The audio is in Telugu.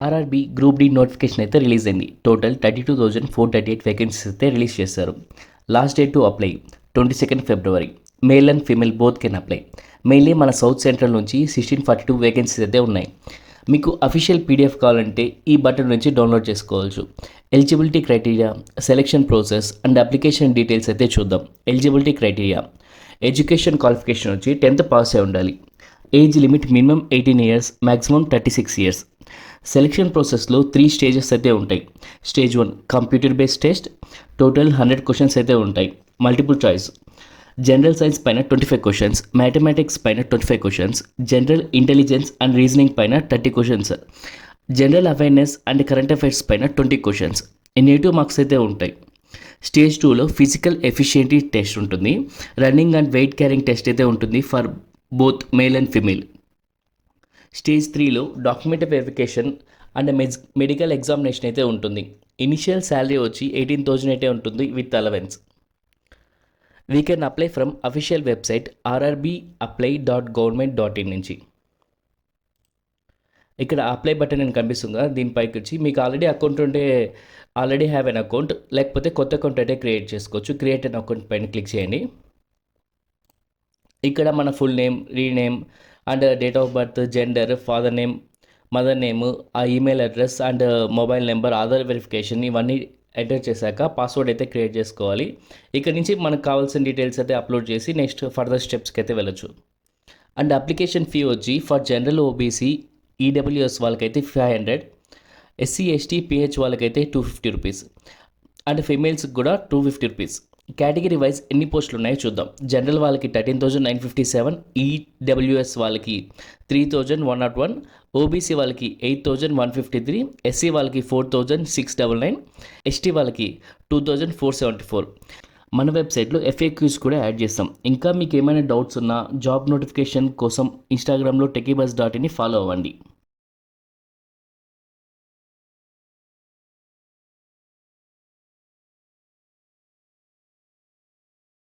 ఆర్ఆర్బీ గ్రూప్ డి నోటిఫికేషన్ అయితే రిలీజ్ అయింది. టోటల్ 32,438 వేకెన్సీస్ అయితే రిలీజ్ చేశారు. Last date to apply 22 February. Male and female both can apply. Mainly మన సౌత్ సెంట్రల్ నుంచి 1642 వేకెన్సీస్ అయితే ఉన్నాయి. మీకు అఫీషియల్ పీడిఎఫ్ కావాలంటే ఈ బటన్ నుంచి డౌన్లోడ్ చేసుకోవచ్చు. Eligibility criteria, selection process and application details అయితే చూద్దాం. ఎలిజిబిలిటీ క్రైటీరియా, ఎడ్యుకేషన్ క్వాలిఫికేషన్ వచ్చి 10th పాస్ అయి ఉండాలి. Age limit minimum 18 years, maximum 36 years. Selection ప్రాసెస్లో 3 స్టేజెస్ అయితే ఉంటాయి. Stage 1 computer based test, total 100 questions అయితే ఉంటాయి. మల్టిపుల్ చాయిస్, జనరల్ సైన్స్ పైన 25 క్వశ్చన్స్, మ్యాథమెటిక్స్ పైన 25 questions, general intelligence and reasoning పైన 30 questions, general awareness and current affairs పైన 20 క్వశ్చన్స్. నెగిటివ్ మార్క్స్ అయితే ఉంటాయి. స్టేజ్ 2లో ఫిజికల్ ఎఫిషియన్సీ టెస్ట్ ఉంటుంది. Running and weight carrying test అయితే ఉంటుంది for both male and female. Stage 3లో document verification and medical examination అయితే ఉంటుంది. ఇనిషియల్ శాలరీ వచ్చి 18,000 అయితే ఉంటుంది with allowance. We can apply from official website rrbapply.government.in నుంచి. ఇక్కడ అప్లై బటన్ అని కనిపిస్తుంది కదా, దీనిపైకి వచ్చి మీకు ఆల్రెడీ అకౌంట్ ఉంటే ఆల్రెడీ హ్యావ్ ఎన్ అకౌంట్, లేకపోతే కొత్త అకౌంట్ అయితే క్రియేట్ చేసుకోవచ్చు. క్రియేట్ అన్ అకౌంట్ పైన క్లిక్ చేయండి. ఇక్కడ మన full name, rename and date of birth, gender, father name, mother name, ఆ email address and mobile number, Aadhaar verification ఇవన్నీ ఎంటర్ చేశాక పాస్వర్డ్ అయితే క్రియేట్ చేసుకోవాలి. ఇక్కడ నుంచి మనకు కావాల్సిన డీటెయిల్స్ అయితే అప్లోడ్ చేసి నెక్స్ట్ ఫర్దర్ స్టెప్స్కి అయితే వెళ్ళొచ్చు. అండ్ అప్లికేషన్ ఫీ వచ్చి ఫర్ జనరల్ ఓబీసీ ఈడబ్ల్యూఎస్ వాళ్ళకైతే 500, ఎస్సీ ఎస్టీ పిహెచ్ వాళ్ళకైతే 250 రూపీస్ అండ్ ఫీమేల్స్కి కూడా 250 రూపీస్. కేటగిరీ వైజ్ ఎన్ని పోస్టులు ఉన్నాయో చూద్దాం. జనరల్ వాళ్ళకి 13,957, ఈడబ్ల్యూఎస్ వాళ్ళకి 3,101, ఓబీసీ వాళ్ళకి 8,153, ఎస్సీ వాళ్ళకి 4,699, ఎస్టీ వాళ్ళకి 2,474. మన వెబ్సైట్లో FAQs కూడా యాడ్ చేస్తాం. ఇంకా మీకు ఏమైనా డౌట్స్ ఉన్నా జాబ్ నోటిఫికేషన్ కోసం ఇన్స్టాగ్రామ్లో techybuzz.in ఫాలో అవ్వండి.